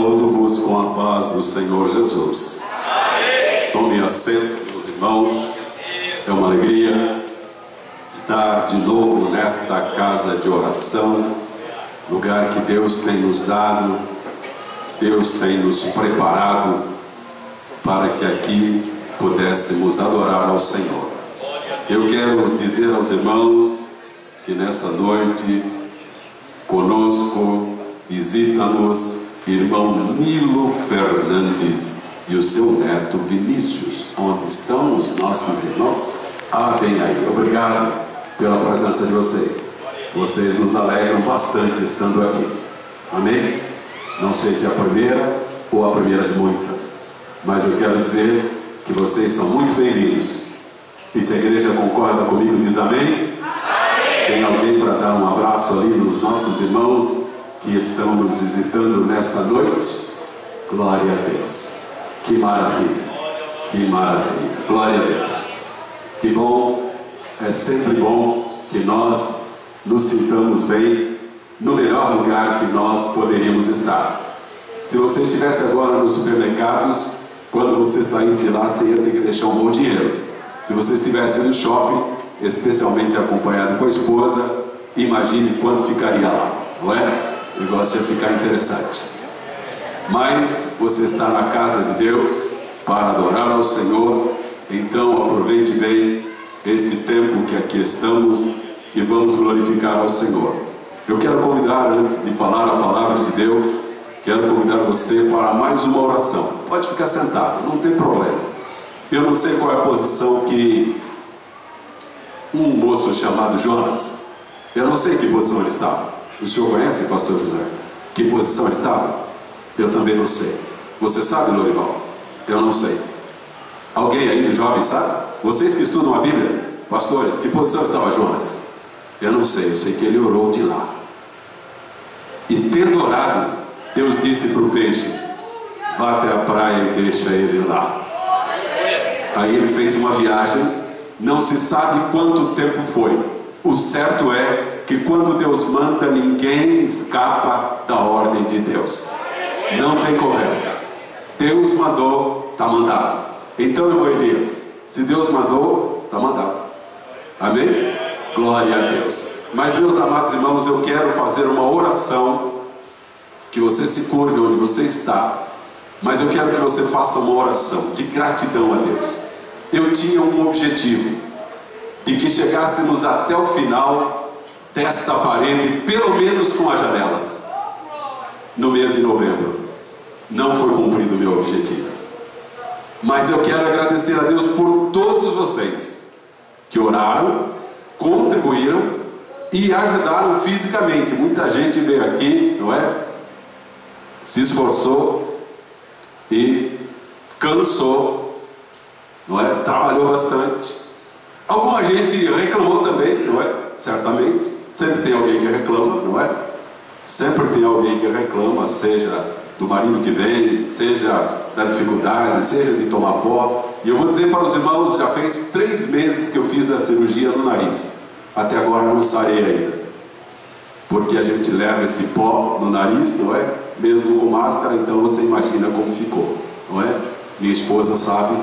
Saúdo-vos com a paz do Senhor Jesus. Amém. Tome assento, meus irmãos. É uma alegria estar de novo nesta casa de oração, lugar que Deus tem nos dado, Deus tem nos preparado para que aqui pudéssemos adorar ao Senhor. Eu quero dizer aos irmãos que nesta noite conosco visita-nos irmão Nilo Fernandes e o seu neto Vinícius. Onde estão os nossos irmãos? Bem aí. Obrigado pela presença de vocês. Vocês nos alegram bastante estando aqui. Amém? Não sei se é a primeira ou a primeira de muitas, mas eu quero dizer que vocês são muito bem-vindos. E se a igreja concorda comigo, diz amém? Amém. Tem alguém para dar um abraço ali nos nossos irmãos que estão nos visitando nesta noite? Glória a Deus. Que maravilha. Que maravilha. Glória a Deus. Que bom. É sempre bom que nós nos sintamos bem no melhor lugar que nós poderíamos estar. Se você estivesse agora nos supermercados, quando você saísse de lá, você ia ter que deixar um bom dinheiro. Se você estivesse no shopping, especialmente acompanhado com a esposa, imagine quanto ficaria lá, não é? O negócio ia ficar interessante. Mas você está na casa de Deus para adorar ao Senhor, então aproveite bem este tempo que aqui estamos e vamos glorificar ao Senhor. Eu quero convidar, antes de falar a palavra de Deus, quero convidar você para mais uma oração. Pode ficar sentado, não tem problema. Eu não sei qual é a posição que um moço chamado Jonas, eu não sei que posição ele estava. O senhor conhece, pastor José? Que posição ele estava? Eu também não sei. Você sabe, Lorival? Eu não sei. Alguém aí do jovem sabe? Vocês que estudam a Bíblia, pastores, que posição estava Jonas? Eu não sei, eu sei que ele orou de lá. E tendo orado, Deus disse para o peixe: vá até a praia e deixa ele lá. Aí ele fez uma viagem, não se sabe quanto tempo foi. O certo é que quando Deus manda, ninguém escapa da ordem de Deus. Não tem conversa. Deus mandou, está mandado. Então, irmão Elias, se Deus mandou, está mandado. Amém? Glória a Deus. Mas, meus amados irmãos, eu quero fazer uma oração, que você se curve onde você está, mas eu quero que você faça uma oração de gratidão a Deus. Eu tinha um objetivo, de que chegássemos até o final desta parede, pelo menos com as janelas, no mês de novembro. Não foi cumprido o meu objetivo, mas eu quero agradecer a Deus por todos vocês que oraram, contribuíram e ajudaram fisicamente. Muita gente veio aqui, não é? Se esforçou e cansou, não é? Trabalhou bastante. Alguma gente reclamou também, não é? Certamente. Sempre tem alguém que reclama, não é? Sempre tem alguém que reclama, seja do marido que vem, seja da dificuldade, seja de tomar pó. E eu vou dizer para os irmãos, já fez 3 meses que eu fiz a cirurgia no nariz. Até agora eu não sarei ainda. Porque a gente leva esse pó no nariz, não é? Mesmo com máscara, então você imagina como ficou, não é? Minha esposa sabe,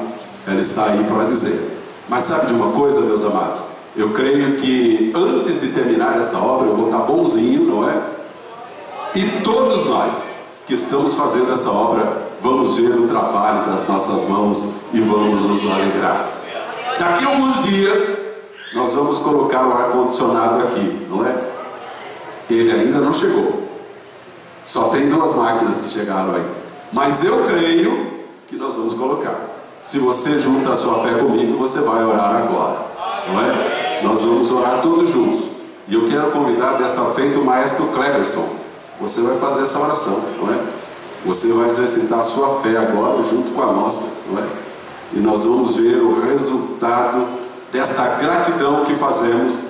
ela está aí para dizer. Mas sabe de uma coisa, meus amados? Eu creio que antes de terminar essa obra eu vou estar bonzinho, não é? E todos nós que estamos fazendo essa obra vamos ver o trabalho das nossas mãos e vamos nos alegrar. Daqui a alguns dias nós vamos colocar o ar-condicionado aqui, não é? Ele ainda não chegou. Só tem 2 máquinas que chegaram aí. Mas eu creio que nós vamos colocar. Se você junta a sua fé comigo, você vai orar agora, não é? Nós vamos orar todos juntos. E eu quero convidar desta feita o maestro Cleberson. Você vai fazer essa oração, não é? Você vai exercitar a sua fé agora junto com a nossa, não é? E nós vamos ver o resultado desta gratidão que fazemos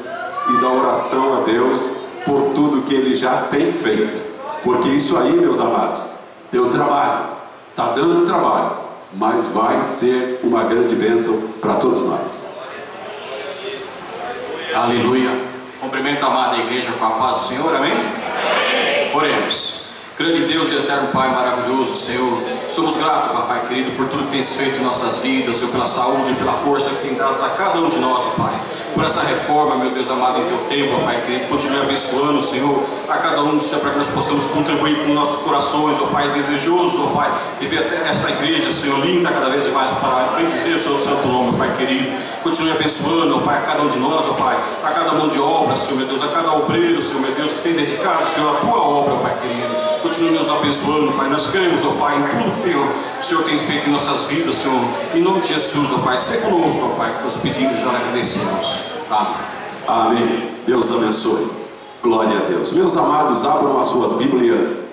e da oração a Deus por tudo que Ele já tem feito. Porque isso aí, meus amados, deu trabalho, está dando trabalho, mas vai ser uma grande bênção para todos nós. Aleluia. Cumprimento a amada igreja com a paz do Senhor, amém? Oremos. Grande Deus e eterno Pai maravilhoso, Senhor, somos gratos, Papai querido, por tudo que tens feito em nossas vidas, Senhor, pela saúde, pela força que tem dado a cada um de nós, ó Pai, por essa reforma, meu Deus amado, em Teu tempo, Pai querido, continue abençoando, Senhor, a cada um, Senhor, para que nós possamos contribuir com nossos corações, ó Pai, desejoso, ó Pai, de ver até essa igreja, Senhor, linda cada vez mais para bendizer o Seu santo nome, Pai querido, continue abençoando, ó Pai, a cada um de nós, ó Pai, a cada mão de obra, Senhor, meu Deus, a cada obreiro, Senhor, meu Deus, que tem dedicado, Senhor, a Tua obra, ó Pai querido. Continue nos abençoando, Pai. Nós cremos, ó Pai, em tudo que o Senhor tem feito em nossas vidas, Senhor. Em nome de Jesus, ó Pai. Seja conosco, ó Pai, que nós pedimos e já agradecemos. Amém. Amém. Deus abençoe. Glória a Deus. Meus amados, abram as suas Bíblias.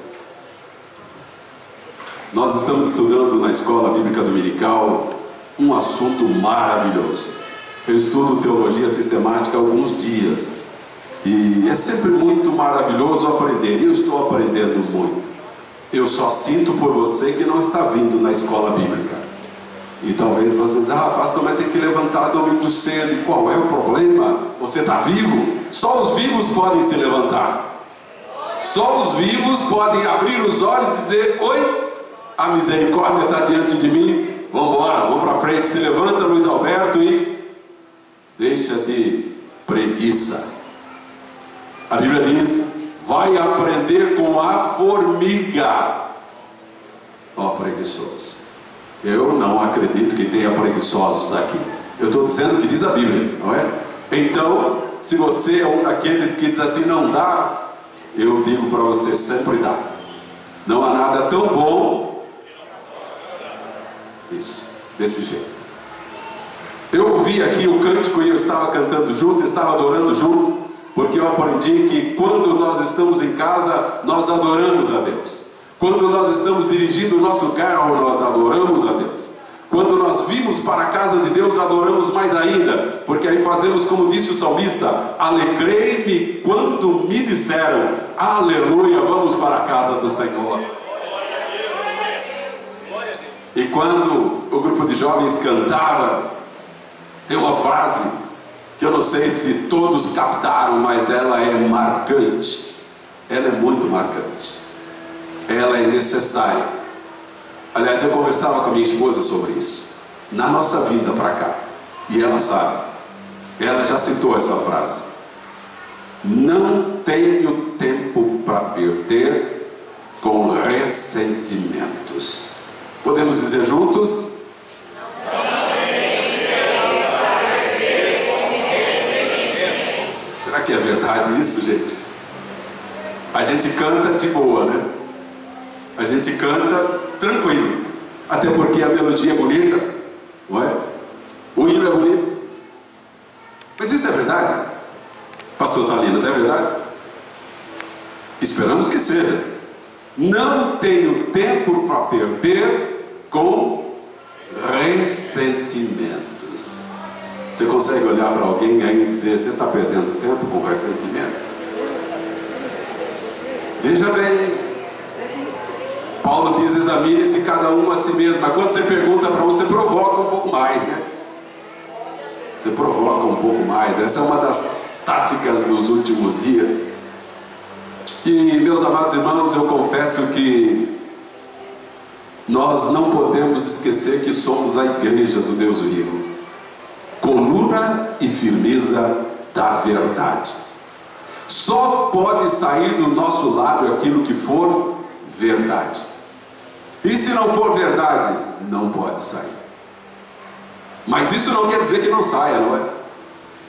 Nós estamos estudando na Escola Bíblica Dominical um assunto maravilhoso. Eu estudo teologia sistemática há alguns dias. E é sempre muito maravilhoso aprender. Eu estou aprendendo muito. Eu só sinto por você que não está vindo na escola bíblica. E talvez você diz, pastor, mas tem que levantar domingo cedo. E qual é o problema? Você está vivo? Só os vivos podem se levantar. Só os vivos podem abrir os olhos e dizer, oi, a misericórdia está diante de mim. Vamos embora, vamos para frente. Se levanta, Luiz Alberto, e deixa de preguiça. A Bíblia diz, vai aprender com a formiga, ó preguiçoso. Eu não acredito que tenha preguiçosos aqui. Eu estou dizendo o que diz a Bíblia, não é? Então, se você é um daqueles que diz assim, não dá, eu digo para você, sempre dá. Não há nada tão bom. Isso, desse jeito. Eu ouvi aqui o cântico e eu estava cantando junto, estava adorando junto. Porque eu aprendi que quando nós estamos em casa, nós adoramos a Deus. Quando nós estamos dirigindo o nosso carro, nós adoramos a Deus. Quando nós vimos para a casa de Deus, adoramos mais ainda. Porque aí fazemos como disse o salmista, alegrei-me quando me disseram, aleluia, vamos para a casa do Senhor. E quando o grupo de jovens cantava, tem uma frase que eu não sei se todos captaram, mas ela é marcante. Ela é muito marcante. Ela é necessária. Aliás, eu conversava com a minha esposa sobre isso. Na nossa vida para cá. E ela sabe. Ela já citou essa frase. Não tenho tempo para perder com ressentimentos. Podemos dizer juntos? Será que é verdade isso, gente? A gente canta de boa, né? A gente canta tranquilo. Até porque a melodia é bonita, não é? O hino é bonito. Mas isso é verdade? Pastor Salinas, é verdade? Esperamos que seja. Não tenho tempo para perder com ressentimentos. Você consegue olhar para alguém aí e dizer, você está perdendo tempo com ressentimento? Veja bem, Paulo diz, examine-se cada um a si mesmo. Mas quando você pergunta para um, você provoca um pouco mais, né? Você provoca um pouco mais. Essa é uma das táticas dos últimos dias. E meus amados irmãos, eu confesso que nós não podemos esquecer que somos a igreja do Deus vivo, coluna e firmeza da verdade. Só pode sair do nosso lábio aquilo que for verdade. E se não for verdade, não pode sair. Mas isso não quer dizer que não saia, não é?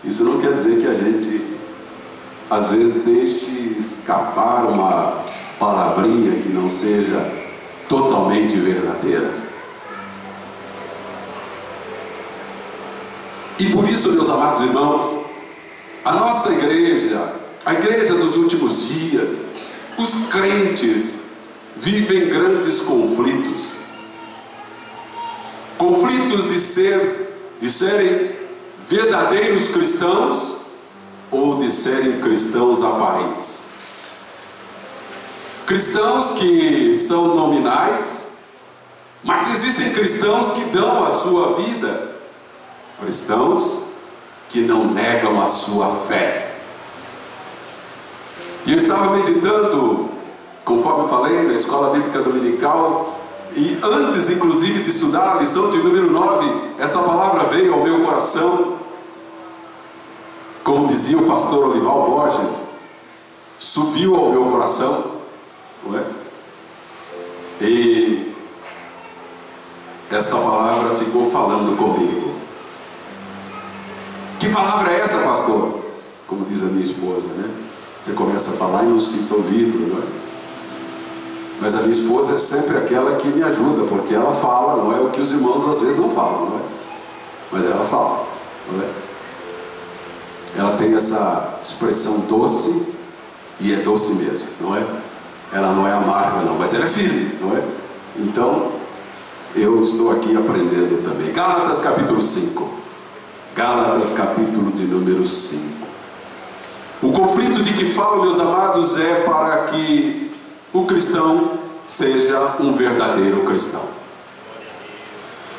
Isso não quer dizer que a gente às vezes deixe escapar uma palavrinha que não seja totalmente verdadeira. E por isso, meus amados irmãos, a nossa igreja, a igreja dos últimos dias, os crentes vivem grandes conflitos. Conflitos de serem verdadeiros cristãos ou de serem cristãos aparentes. Cristãos que são nominais, mas existem cristãos que dão a sua vida. Cristãos que não negam a sua fé. E eu estava meditando conforme eu falei, na escola bíblica dominical, e antes inclusive de estudar a lição de número 9, essa palavra veio ao meu coração. Como dizia o pastor Olival Borges, subiu ao meu coração, não é? E esta palavra ficou falando comigo. Que palavra é essa, pastor? Como diz a minha esposa, né? Você começa a falar e não cita o livro, não é? Mas a minha esposa é sempre aquela que me ajuda, porque ela fala, não é o que os irmãos às vezes não falam, não é? Mas ela fala, não é? Ela tem essa expressão doce, e é doce mesmo, não é? Ela não é amarga não, mas ela é firme, não é? Então, eu estou aqui aprendendo também. Gálatas capítulo 5. Gálatas capítulo de número 5. O conflito de que falo, meus amados, é para que o cristão seja um verdadeiro cristão.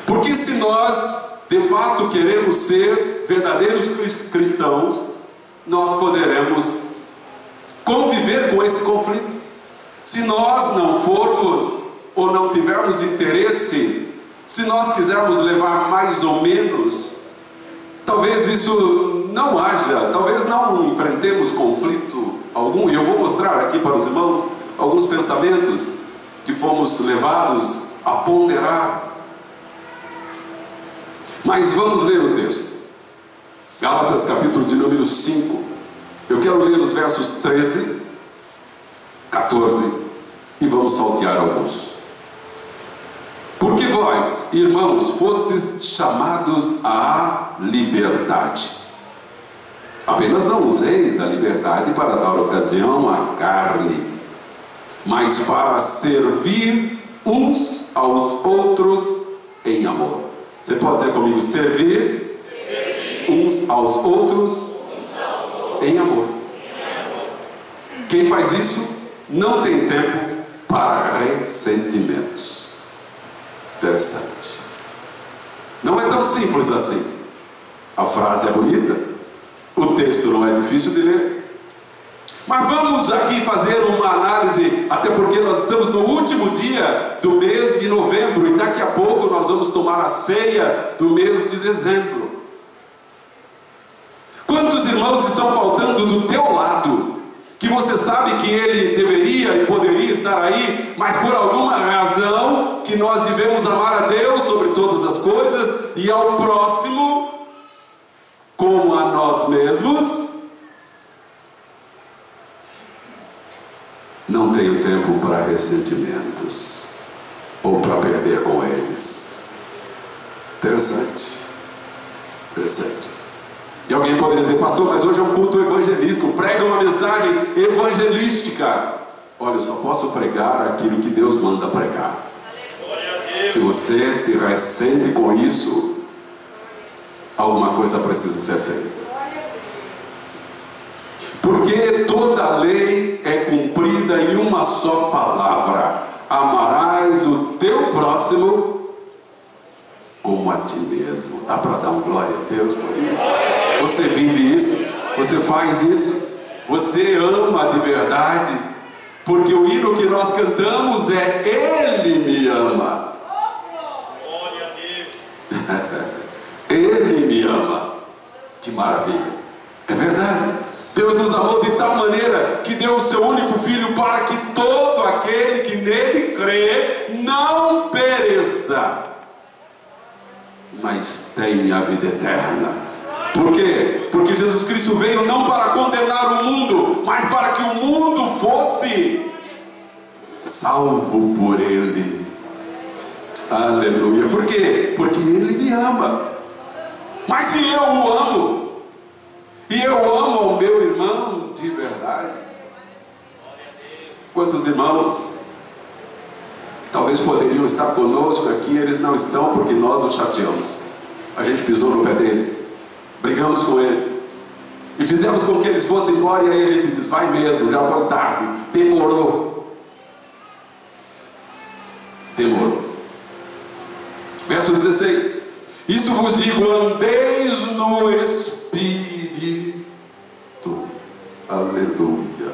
Porque se nós de fato queremos ser verdadeiros cristãos, nós poderemos conviver com esse conflito. Se nós não formos ou não tivermos interesse, se nós quisermos levar mais ou menos, talvez isso não haja, talvez não enfrentemos conflito algum. E eu vou mostrar aqui para os irmãos alguns pensamentos que fomos levados a ponderar. Mas vamos ler o texto. Gálatas capítulo de número 5. Eu quero ler os versos 13, 14 e vamos saltear alguns. Porque vós, irmãos, fostes chamados à liberdade. Apenas não useis da liberdade para dar ocasião à carne, mas para servir uns aos outros em amor. Você pode dizer comigo, servir uns aos outros em amor. Quem faz isso não tem tempo para ressentimentos. Interessante. Não é tão simples assim. A frase é bonita, o texto não é difícil de ler. Mas vamos aqui fazer uma análise, até porque nós estamos no último dia do mês de novembro e daqui a pouco nós vamos tomar a ceia do mês de dezembro. Quantos irmãos estão faltando do teu lado, que você sabe que ele deveria e poderia estar aí, mas por alguma razão que nós devemos amar a Deus sobre todas as coisas e ao próximo como a nós mesmos? Não tenho tempo para ressentimentos ou para perder com eles. Interessante. Interessante. E alguém poderia dizer, pastor, mas hoje é um culto evangelístico, prega uma mensagem evangelística. Olha, eu só posso pregar aquilo que Deus manda pregar. Se você se ressente com isso, alguma coisa precisa ser feita. Porque toda lei é cumprida em uma só palavra: amarás o teu próximo como a ti mesmo. Dá para dar um glória a Deus por isso? Você vive isso? Você faz isso? Você ama de verdade? Porque o hino que nós cantamos é Ele me ama. Ele me ama. Que maravilha. É verdade. Deus nos amou de tal maneira que deu o seu único filho para que todo aquele que nele crê não pereça, mas tenha a vida eterna. Por quê? Porque Jesus Cristo veio não para condenar o mundo, mas para que o mundo fosse salvo por Ele. Aleluia. Por quê? Porque Ele me ama. Mas se eu o amo, e eu amo ao meu irmão de verdade, quantos irmãos talvez poderiam estar conosco aqui, eles não estão porque nós os chateamos. A gente pisou no pé deles, brigamos com eles e fizemos com que eles fossem embora, e aí a gente diz, vai mesmo, já foi tarde, demorou. Verso 16: isso vos digo, andeis no Espírito, aleluia,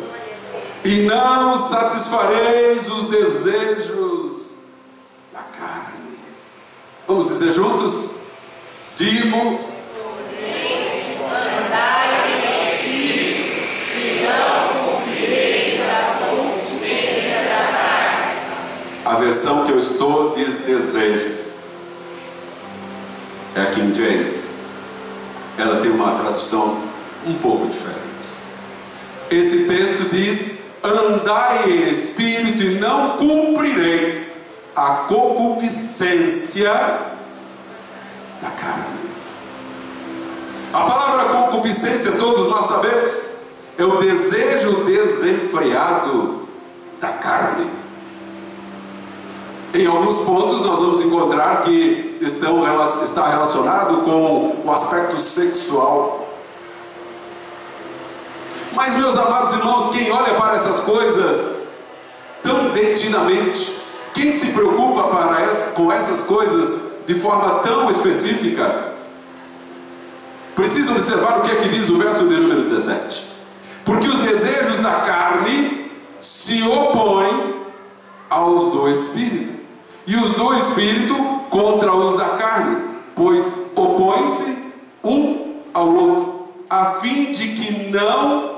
e não satisfareis os desejos da carne. Vamos dizer juntos? Digo: andai em espírito, e não cumprireis a concupiscência da carne. A versão que eu estou diz desejos. É a King James. Ela tem uma tradução um pouco diferente. Esse texto diz: andai em espírito e não cumprireis a concupiscência da carne. A palavra concupiscência, todos nós sabemos, é o desejo desenfreado da carne. Em alguns pontos nós vamos encontrar que está relacionado com o aspecto sexual. Mas, meus amados irmãos, quem olha para essas coisas tão detidamente, quem se preocupa com essas coisas de forma tão específica, precisa observar o que é que diz o verso de número 17. Porque os desejos da carne se opõem aos do Espírito, e os do Espírito contra os da carne, pois opõem-se um ao outro, a fim de que não...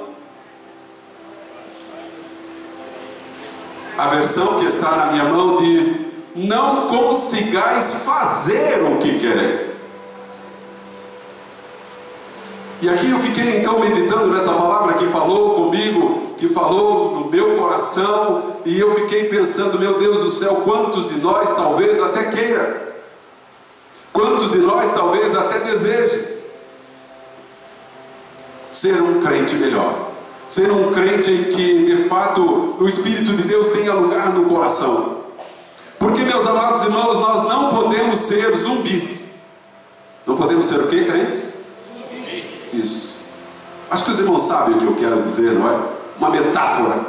A versão que está na minha mão diz: não consigais fazer o que quereis. E aqui eu fiquei então meditando nessa palavra que falou comigo, que falou no meu coração, e eu fiquei pensando: meu Deus do céu, quantos de nós talvez até queira, quantos de nós talvez até deseje ser um crente melhor, ser um crente em que de fato o Espírito de Deus tenha lugar no coração. Porque, meus amados irmãos, nós não podemos ser zumbis. Não podemos ser o quê, crentes? Isso. Acho que os irmãos sabem o que eu quero dizer, não é? Uma metáfora.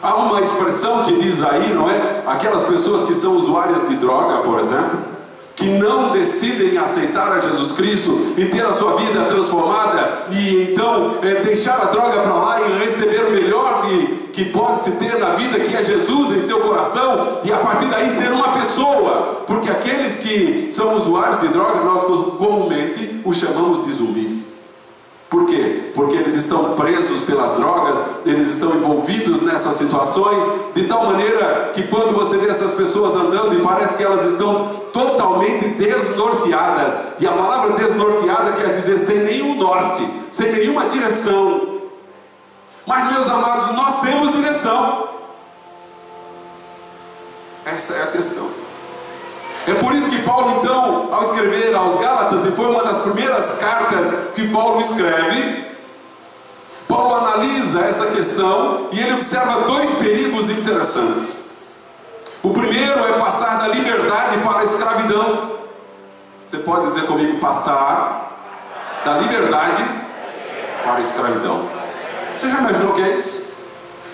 Há uma expressão que diz aí, não é? Aquelas pessoas que são usuárias de droga, por exemplo, que não decidem aceitar a Jesus Cristo e ter a sua vida transformada, e então deixar a droga para lá e receber o melhor que pode se ter na vida, que é Jesus em seu coração, e a partir daí ser uma pessoa. Porque aqueles que são usuários de droga, nós comumente os chamamos de zumbis. Por quê? Porque eles estão presos pelas drogas, eles estão envolvidos nessas situações, de tal maneira que quando você vê essas pessoas andando, e parece que elas estão totalmente desnorteadas, e a palavra desnorteada quer dizer sem nenhum norte, sem nenhuma direção. Mas, meus amados, nós temos direção. Essa é a questão. É por isso que Paulo, então, ao escrever aos Gálatas, e foi uma das primeiras cartas que Paulo escreve, Paulo analisa essa questão e ele observa dois perigos interessantes. O primeiro é passar da liberdade para a escravidão. Você pode dizer comigo: passar da liberdade para a escravidão. Você já imaginou o que é isso?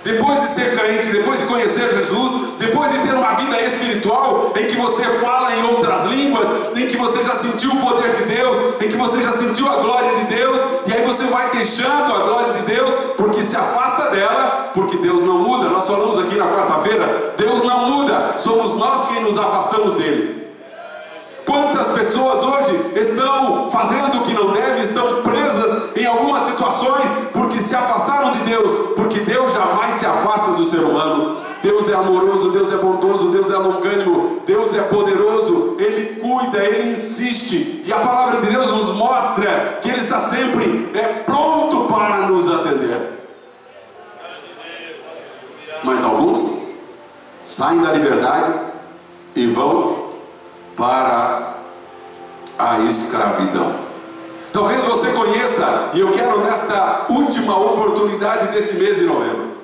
Depois de ser crente, depois de conhecer Jesus, depois de ter uma vida espiritual em que você fala em outras línguas, em que você já sentiu o poder de Deus, em que você já sentiu a glória de Deus, e aí você vai deixando a glória de Deus, porque se afasta dela, porque Deus não muda. Nós falamos aqui na quarta-feira: Deus não muda, somos nós quem nos afastamos dele. Quantas pessoas hoje estão fazendo o que não devem, estão presas em algumas situações porque se afastaram de Deus, porque Deus jamais se afasta do ser humano. Deus é amoroso, Deus é bondoso, Deus é longânimo, Deus é poderoso, Ele cuida, Ele insiste, e a palavra de Deus nos mostra que Ele está sempre pronto para nos atender. Mas alguns saem da liberdade e vão para a escravidão. Talvez você conheça, e eu quero nesta última oportunidade desse mês de novembro,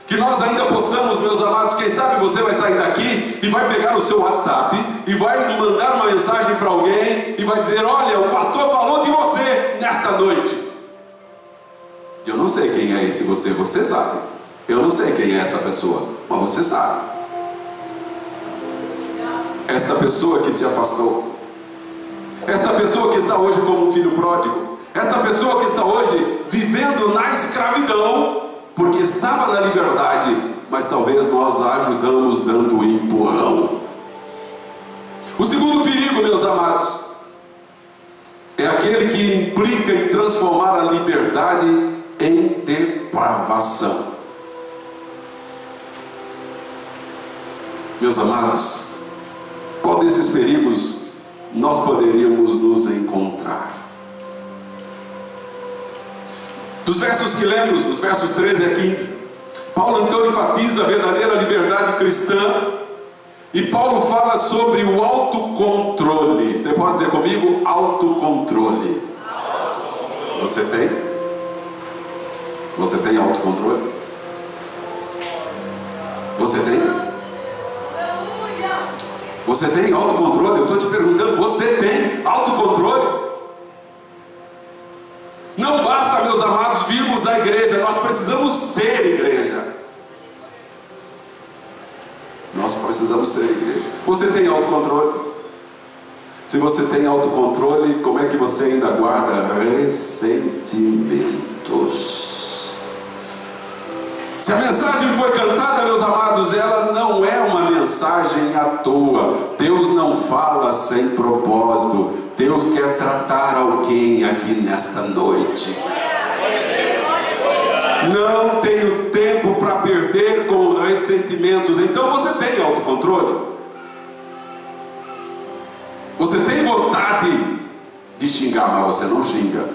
que nós ainda possamos, meus amados, quem sabe você vai sair daqui e vai pegar o seu WhatsApp e vai mandar uma mensagem para alguém e vai dizer: olha, o pastor falou de você nesta noite. Eu não sei quem é esse você sabe. Eu não sei quem é essa pessoa, mas você sabe. Essa pessoa que se afastou, essa pessoa que está hoje como um filho pródigo, essa pessoa que está hoje vivendo na escravidão, porque estava na liberdade, mas talvez nós a ajudamos dando um empurrão. O segundo perigo, meus amados, é aquele que implica em transformar a liberdade em depravação. Meus amados, qual desses perigos nós poderíamos nos encontrar? Dos versos que lemos, dos versos 13 a 15, Paulo então enfatiza a verdadeira liberdade cristã, e Paulo fala sobre o autocontrole. Você pode dizer comigo? Autocontrole. Você tem? Você tem autocontrole? Você tem? Você tem autocontrole? Eu estou te perguntando, você tem autocontrole? Não basta, meus amados, virmos à igreja, nós precisamos ser igreja. Nós precisamos ser igreja. Você tem autocontrole? Se você tem autocontrole, como é que você ainda guarda ressentimentos? Se a mensagem foi cantada, meus amados, ela não é uma mensagem à toa. Deus não fala sem propósito. Deus quer tratar alguém aqui nesta noite. Não tenho tempo para perder com ressentimentos. Então você tem autocontrole? Você tem vontade de xingar, mas você não xinga,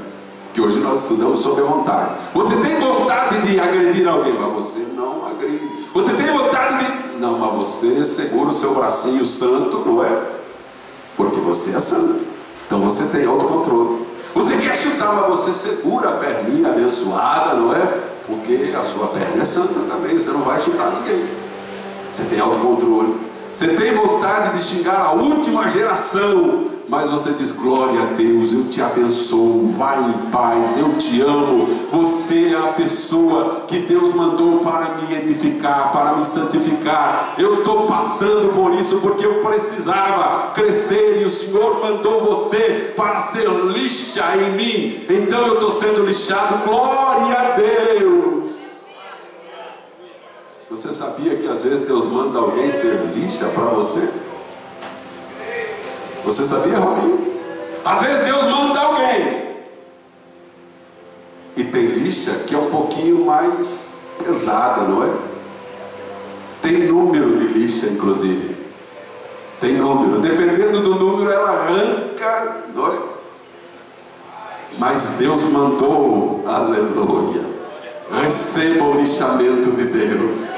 que hoje nós estudamos sobre a vontade. Você tem vontade de agredir alguém, mas você não agride. Você tem vontade de... não, mas você segura o seu bracinho santo, não é? Porque você é santo. Então você tem autocontrole. Você quer chutar, mas você segura a perninha abençoada, não é? Porque a sua perna é santa também, você não vai chutar ninguém. Você tem autocontrole. Você tem vontade de xingar a última geração, mas você diz: glória a Deus, eu te abençoo, vai em paz, eu te amo. Você é a pessoa que Deus mandou para me edificar, para me santificar. Eu estou passando por isso porque eu precisava crescer e o Senhor mandou você para ser lixa em mim. Então eu estou sendo lixado, glória a Deus. Você sabia que às vezes Deus manda alguém ser lixa para você? Você sabia, Robinho? Às vezes Deus manda alguém, e tem lixa que é um pouquinho mais pesada, não é? Tem número de lixa, inclusive. Tem número. Dependendo do número, ela arranca, não é? Mas Deus mandou, aleluia. Receba o lixamento de Deus.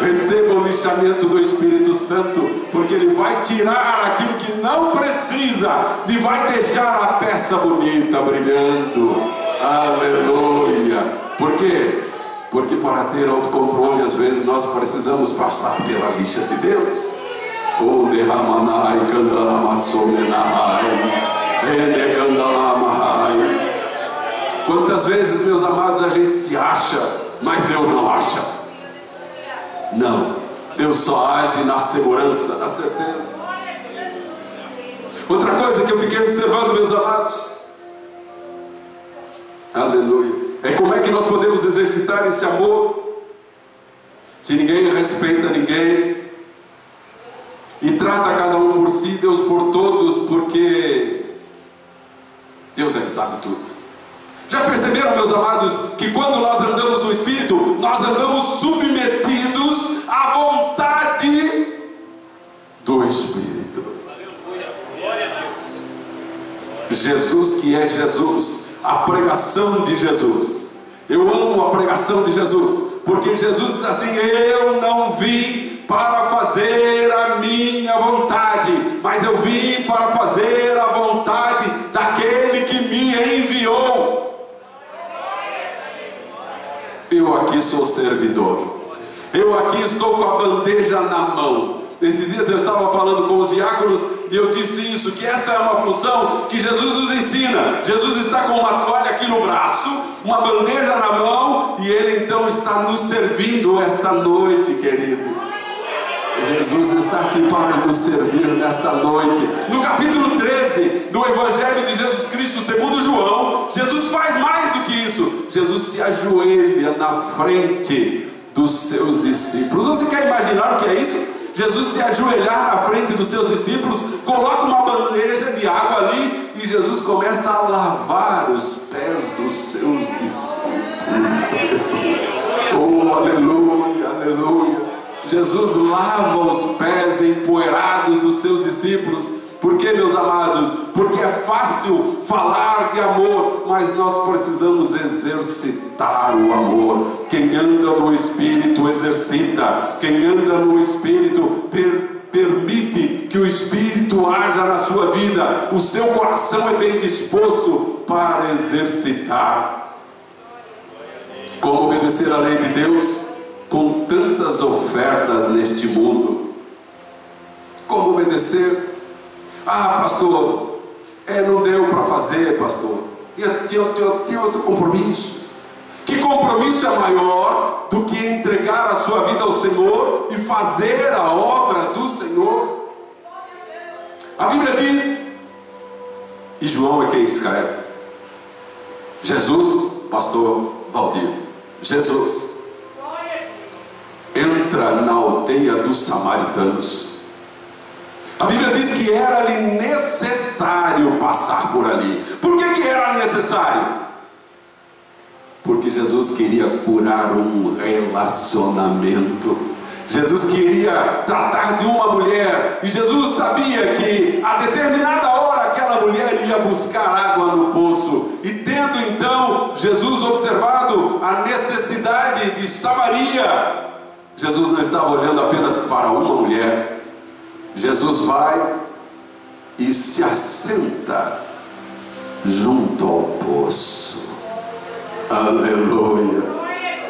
Receba o lixamento do Espírito Santo, porque Ele vai tirar aquilo que não precisa e vai deixar a peça bonita, brilhando. Aleluia. Por quê? Porque para ter autocontrole, às vezes nós precisamos passar pela lixa de Deus. O derramanai candalamassomenai, edecandalamahai. Quantas vezes, meus amados, a gente se acha, mas Deus não acha. Não, Deus só age na segurança, na certeza. Outra coisa que eu fiquei observando, meus amados, aleluia, é como é que nós podemos exercitar esse amor se ninguém respeita ninguém e trata cada um por si, Deus por todos, porque Deus é que sabe tudo. Já perceberam, meus amados, que quando nós andamos no Espírito, nós andamos submetidos à vontade do Espírito. Jesus, que é Jesus, a pregação de Jesus. Eu amo a pregação de Jesus, porque Jesus diz assim: eu não vim para fazer a minha vontade, mas eu vim para fazer a vontade daquele que me enviou. Eu aqui sou servidor. Eu aqui estou com a bandeja na mão. Esses dias eu estava falando com os diáconos e eu disse isso, que essa é uma função que Jesus nos ensina. Jesus está com uma toalha aqui no braço, uma bandeja na mão, e Ele então está nos servindo esta noite, querido. Jesus está aqui para nos servir nesta noite. No capítulo 13 do Evangelho de Jesus Cristo segundo João, Jesus faz mais do que isso, Jesus se ajoelha na frente dos seus discípulos. Você quer imaginar o que é isso? Jesus se ajoelhar na frente dos seus discípulos, coloca uma bandeja de água ali e Jesus começa a lavar os pés dos seus discípulos. Oh, aleluia, aleluia. Jesus lava os pés empoeirados dos seus discípulos. Por quê, meus amados? Porque é fácil falar de amor, mas nós precisamos exercitar o amor. Quem anda no Espírito exercita. Quem anda no Espírito permite que o Espírito haja na sua vida. O seu coração é bem disposto para exercitar. Como obedecer a lei de Deus com tantas ofertas neste mundo? Como obedecer? Ah, pastor, não deu para fazer, pastor. Eu tinha outro compromisso. Que compromisso é maior do que entregar a sua vida ao Senhor e fazer a obra do Senhor? A Bíblia diz, e João é quem escreve, Jesus, pastor Valdir, Jesus entra na aldeia dos samaritanos. A Bíblia diz que era-lhe necessário passar por ali. Por que era necessário? Porque Jesus queria curar um relacionamento. Jesus queria tratar de uma mulher. E Jesus sabia que a determinada hora aquela mulher ia buscar água no poço. E tendo então Jesus observado a necessidade de Samaria, Jesus não estava olhando apenas para uma mulher. Jesus vai e se assenta junto ao poço. Aleluia.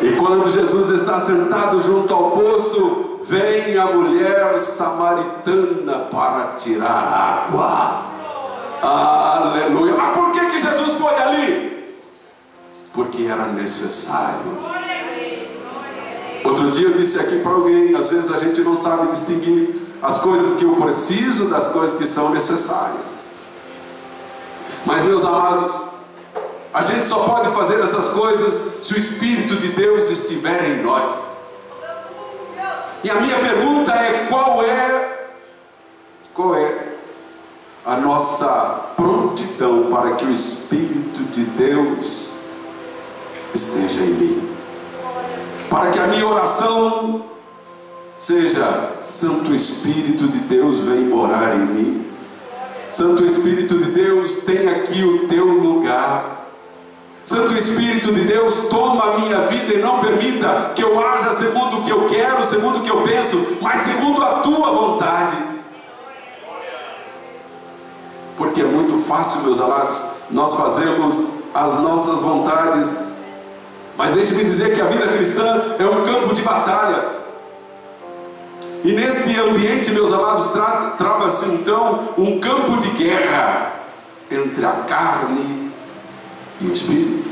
E quando Jesus está sentado junto ao poço, vem a mulher samaritana para tirar água. Aleluia. Mas por que Jesus foi ali? Porque era necessário. Outro dia eu disse aqui para alguém, às vezes a gente não sabe distinguir as coisas que eu preciso das coisas que são necessárias. Mas, meus amados, a gente só pode fazer essas coisas se o Espírito de Deus estiver em nós. E a minha pergunta é: qual é a nossa prontidão para que o Espírito de Deus esteja em mim? Para que a minha oração seja: Santo Espírito de Deus, vem morar em mim. Santo Espírito de Deus, tem aqui o teu lugar. Santo Espírito de Deus, toma a minha vida e não permita que eu haja segundo o que eu quero, segundo o que eu penso, mas segundo a tua vontade. Porque é muito fácil, meus amados, nós fazemos as nossas vontades. Mas deixe-me dizer que a vida cristã é um campo de batalha. E neste ambiente, meus amados, trava-se então um campo de guerra entre a carne e o Espírito.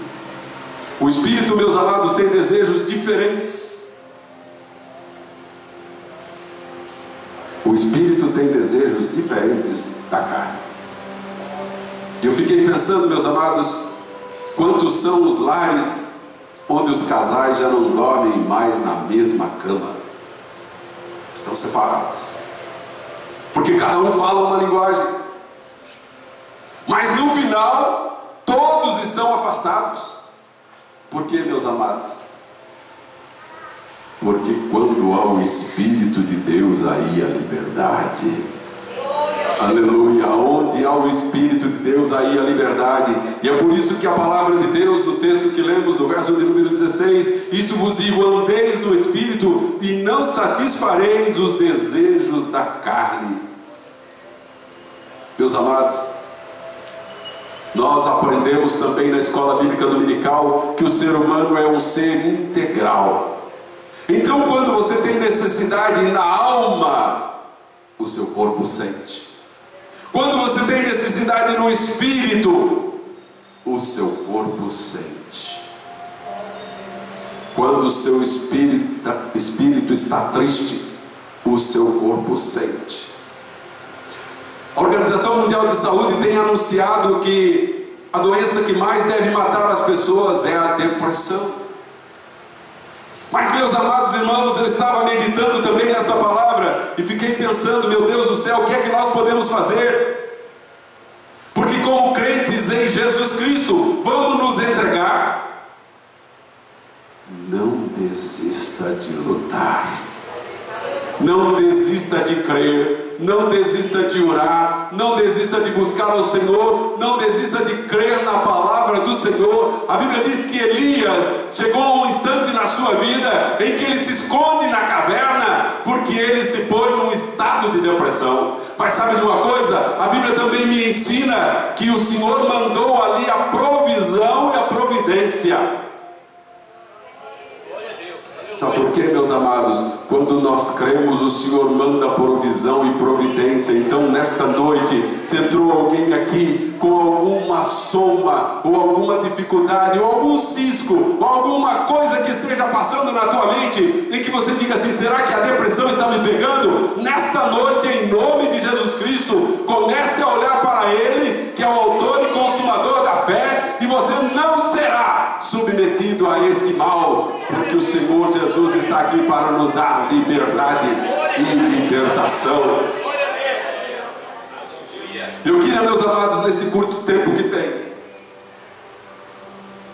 O Espírito, meus amados, tem desejos diferentes. O Espírito tem desejos diferentes da carne. E eu fiquei pensando, meus amados, quantos são os lares onde os casais já não dormem mais na mesma cama. Estão separados, porque cada um fala uma linguagem, mas no final todos estão afastados. Por quê, meus amados? Porque quando há o Espírito de Deus, aí a liberdade. Aleluia. Onde há o Espírito de Deus, aí a liberdade. E é por isso que a palavra de Deus, no texto que lemos, no verso de número 16: isso vos digo, andeis no Espírito, e não satisfareis os desejos da carne. Meus amados, nós aprendemos também na escola bíblica dominical que o ser humano é um ser integral. Então, quando você tem necessidade na alma, o seu corpo sente. Quando você tem necessidade no espírito, o seu corpo sente. Quando o seu espírito está triste, o seu corpo sente. A Organização Mundial de Saúde tem anunciado que a doença que mais deve matar as pessoas é a depressão. Mas, meus amados irmãos, eu estava meditando também nesta palavra e fiquei pensando, meu Deus do céu, o que é que nós podemos fazer? Porque como crentes em Jesus Cristo, vamos nos entregar? Não desista de lutar. Não desista de crer, não desista de orar, não desista de buscar ao Senhor, não desista de crer na palavra do Senhor. A Bíblia diz que Elias chegou a um instante na sua vida em que ele se esconde na caverna, porque ele se põe num estado de depressão. Mas sabe de uma coisa? A Bíblia também me ensina que o Senhor mandou ali a provisão e a providência. Sabe por quê, meus amados? Quando nós cremos, o Senhor manda provisão e providência. Então, nesta noite, se entrou alguém aqui com alguma soma, ou alguma dificuldade, ou algum cisco, ou alguma coisa que esteja passando na tua mente, e que você diga assim: será que a depressão está me pegando? Nesta noite, em nome de Jesus Cristo, comece a olhar para Ele, que é o autor e consumador da fé, e você não será submetido a este mal, porque o Senhor Jesus está aqui para nos dar liberdade e libertação. Eu queria, meus amados, nesse curto tempo que tem,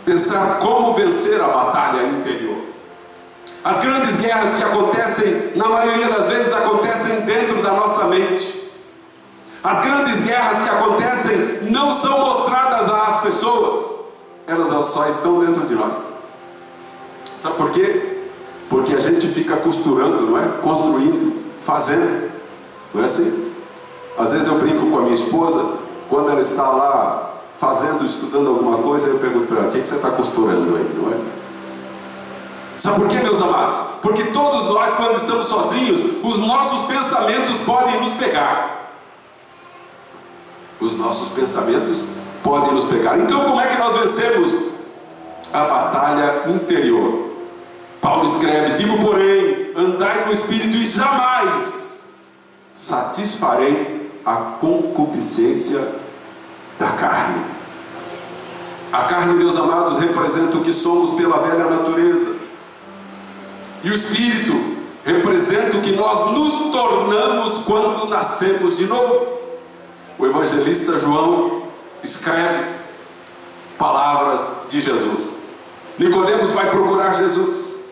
pensar como vencer a batalha interior. As grandes guerras que acontecem, na maioria das vezes, acontecem dentro da nossa mente. As grandes guerras que acontecem não são mostradas às pessoas, elas só estão dentro de nós. Sabe por quê? Porque a gente fica costurando, não é? Construindo, fazendo. Não é assim? Às vezes eu brinco com a minha esposa, quando ela está lá fazendo, estudando alguma coisa, eu pergunto para ela: o que você está costurando aí, não é? Sabe por quê, meus amados? Porque todos nós, quando estamos sozinhos, os nossos pensamentos podem nos pegar. Os nossos pensamentos podem nos pegar. Então, como é que nós vencemos a batalha interior? Paulo escreve: digo, porém, andai no Espírito e jamais satisfarei a concupiscência da carne. A carne, meus amados, representa o que somos pela velha natureza, e o Espírito representa o que nós nos tornamos quando nascemos de novo. O evangelista João escreve palavras de Jesus. Nicodemos vai procurar Jesus,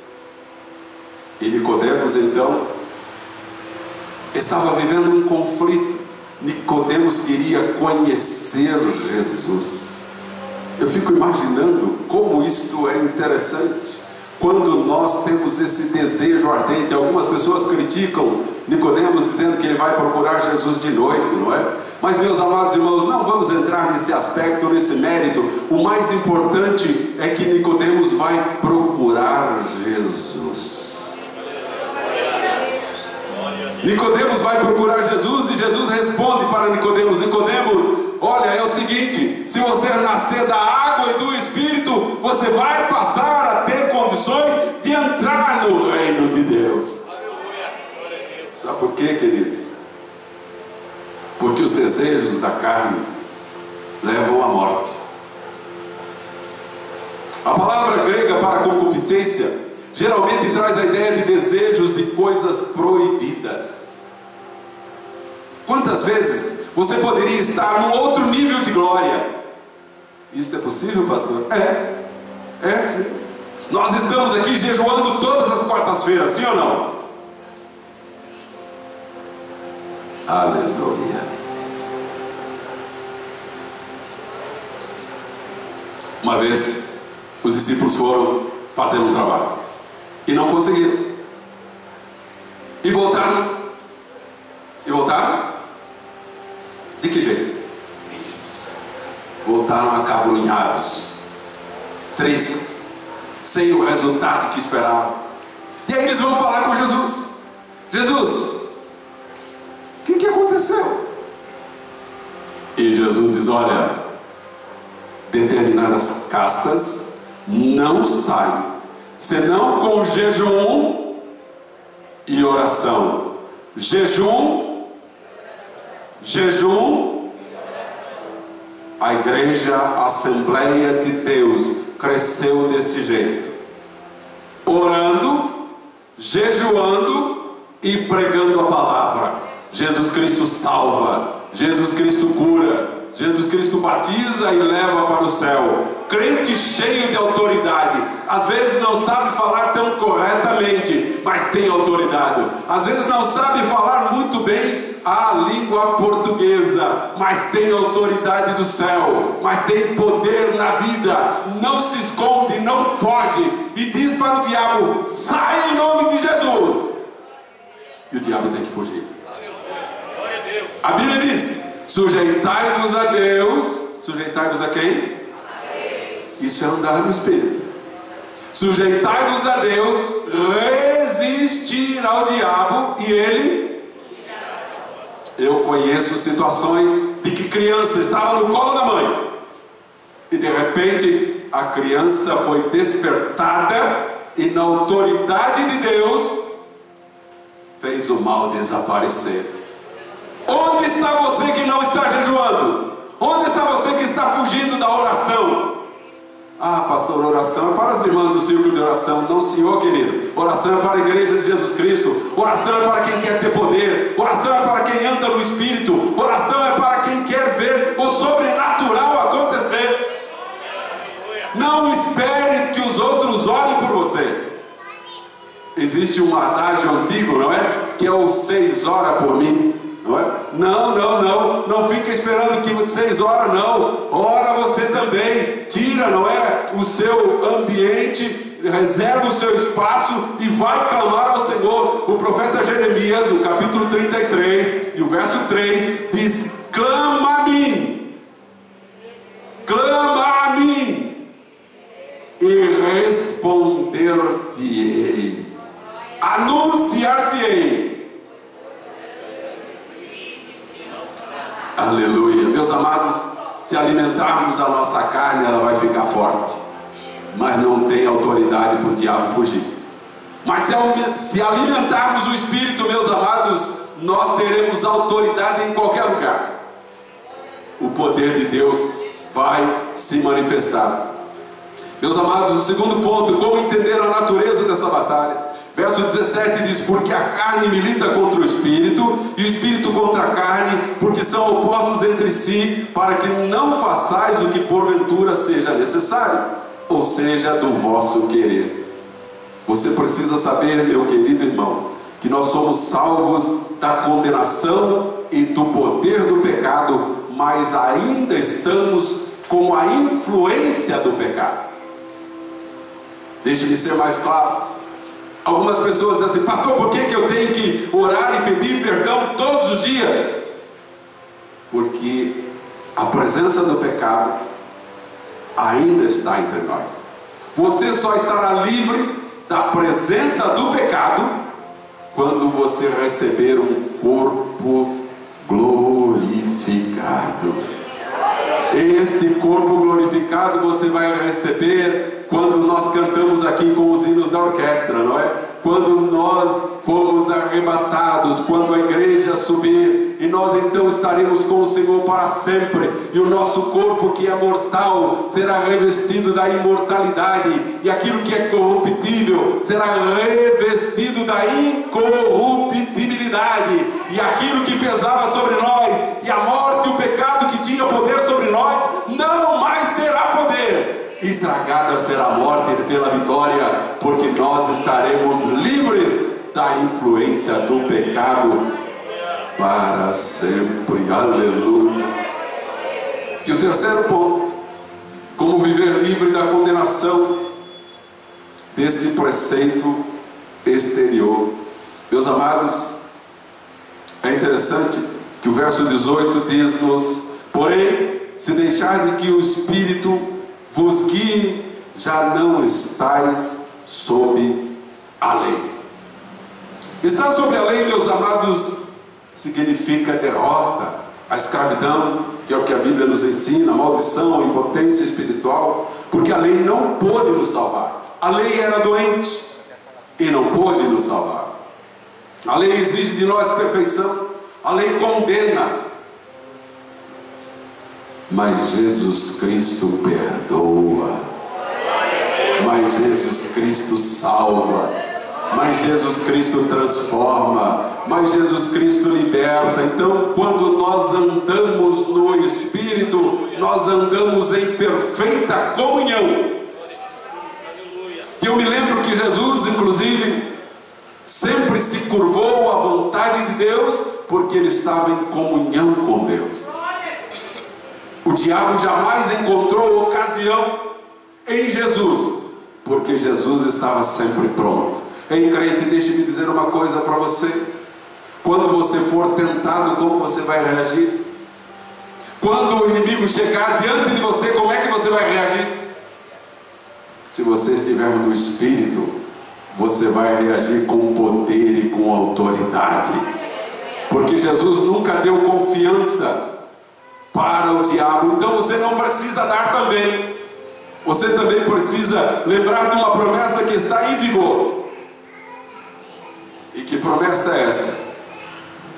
e Nicodemos então estava vivendo um conflito. Nicodemos queria conhecer Jesus. Eu fico imaginando como isto é interessante, quando nós temos esse desejo ardente. Algumas pessoas criticam Nicodemos dizendo que ele vai procurar Jesus de noite, não é? Mas, meus amados irmãos, não vamos entrar nesse aspecto, nesse mérito. O mais importante é que Nicodemos vai procurar Jesus. Nicodemos vai procurar Jesus, e Jesus responde para Nicodemos: Nicodemos, olha, é o seguinte, se você nascer da água e do Espírito, você vai passar a ter condições de entrar no reino de Deus. Sabe por quê, queridos? Porque os desejos da carne levam à morte. A palavra grega para concupiscência geralmente traz a ideia de desejos de coisas proibidas. Quantas vezes você poderia estar num outro nível de glória? Isso é possível, pastor? É sim. Nós estamos aqui jejuando todas as quartas-feiras, sim ou não? Aleluia. Uma vez os discípulos foram fazer um trabalho e não conseguiram, e voltaram. De que jeito? Voltaram acabrunhados, tristes, sem o resultado que esperavam. E aí eles vão falar com Jesus: Jesus, o que aconteceu? E Jesus diz: olha, determinadas castas não saem senão com jejum e oração. Jejum. a igreja, a Assembleia de Deus, cresceu desse jeito: orando, jejuando e pregando a palavra. Jesus Cristo salva, Jesus Cristo cura, Jesus Cristo batiza e leva para o céu. Crente cheio de autoridade, às vezes não sabe falar tão corretamente, mas tem autoridade. Às vezes não sabe falar muito bem a língua portuguesa, mas tem autoridade do céu, mas tem poder na vida, não se esconde, não foge, e diz para o diabo: sai em nome de Jesus, e o diabo tem que fugir. A Bíblia diz: sujeitai-vos a Deus. Sujeitai-vos a quem? Isso é andar no Espírito. Sujeitai-vos a Deus, resistir ao diabo e ele... Eu conheço situações de que criança estava no colo da mãe e de repente a criança foi despertada e na autoridade de Deus fez o mal desaparecer. Onde está você que não está jejuando? Onde está você que está fugindo da oração? Ah, pastor, oração é para as irmãs do círculo de oração. Não, senhor querido. Oração é para a igreja de Jesus Cristo. Oração é para quem quer ter poder. Oração é para quem anda no Espírito. Oração é para quem quer ver o sobrenatural acontecer. Não espere que os outros orem por você. Existe um adágio antigo, não é? Que é o 6 horas por mim. Não é? Não fica esperando que 6 horas, não. Ora você também. Tira, não é? O seu ambiente, reserva o seu espaço e vai clamar ao Senhor. O profeta Jeremias, no capítulo 33 e o verso 3 diz: clama a mim, e responder-te-ei, anunciar-te-ei. Aleluia. Meus amados, se alimentarmos a nossa carne, ela vai ficar forte, mas não tem autoridade para o diabo fugir. Mas se alimentarmos o Espírito, meus amados, nós teremos autoridade em qualquer lugar. O poder de Deus vai se manifestar. Meus amados, o segundo ponto: como entender a natureza dessa batalha? Verso 17 diz: porque a carne milita contra o Espírito, e o Espírito contra a carne, porque são opostos entre si, para que não façais o que porventura seja necessário, ou seja, do vosso querer. Você precisa saber, meu querido irmão, que nós somos salvos da condenação e do poder do pecado, mas ainda estamos com a influência do pecado. Deixe-me ser mais claro. Algumas pessoas dizem assim: pastor, por que eu tenho que orar e pedir perdão todos os dias? Porque a presença do pecado ainda está entre nós. Você só estará livre da presença do pecado quando você receber um corpo glorificado. Este corpo glorificado você vai receber quando nós cantamos aqui com os hinos da orquestra, não é? Quando nós formos arrebatados, quando a igreja subir, e nós então estaremos com o Senhor para sempre, e o nosso corpo que é mortal será revestido da imortalidade, e aquilo que é corruptível será revestido da incorruptibilidade, e aquilo que pesava sobre nós, e a morte e o pecado que tinha poder sobre nós, não mais terá poder. E tragada será a morte pela vitória, porque nós estaremos livres da influência do pecado para sempre. Aleluia. E o terceiro ponto: como viver livre da condenação deste preceito exterior. Meus amados, é interessante que o verso 18 diz-nos: porém, se deixardes que o Espírito vos guie, já não estáis sob a lei. Estar sob a lei, meus amados, significa derrota, a escravidão, que é o que a Bíblia nos ensina, a maldição, a impotência espiritual, porque a lei não pôde nos salvar. A lei era doente e não pôde nos salvar. A lei exige de nós perfeição, a lei condena. Mas Jesus Cristo perdoa, mas Jesus Cristo salva, mas Jesus Cristo transforma, mas Jesus Cristo liberta. Então, quando nós andamos no Espírito, nós andamos em perfeita comunhão. E eu me lembro que Jesus, inclusive, sempre se curvou à vontade de Deus, porque ele estava em comunhão com Deus. O diabo jamais encontrou ocasião em Jesus, porque Jesus estava sempre pronto. Ei, crente, deixe-me dizer uma coisa para você. Quando você for tentado, como você vai reagir? Quando o inimigo chegar diante de você, como é que você vai reagir? Se você estiver no Espírito, você vai reagir com poder e com autoridade, porque Jesus nunca deu confiança para o diabo. Então você não precisa dar também. Você também precisa lembrar de uma promessa que está em vigor. E que promessa é essa?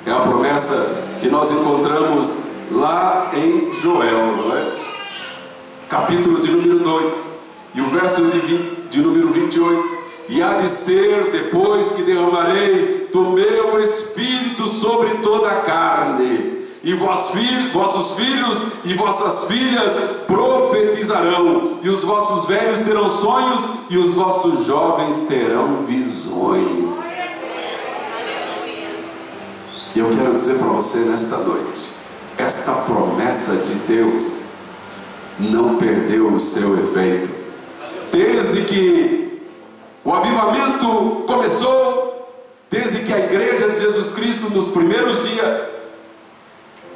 É a promessa que nós encontramos lá em Joel, não é? Capítulo de número 2 e o verso de número 28. E há de ser depois que derramarei do meu Espírito sobre toda a carne, e vossos filhos e vossas filhas profetizarão, e os vossos velhos terão sonhos, e os vossos jovens terão visões. E eu quero dizer para você nesta noite, esta promessa de Deus não perdeu o seu efeito. Desde que o avivamento começou, desde que a igreja de Jesus Cristo nos primeiros dias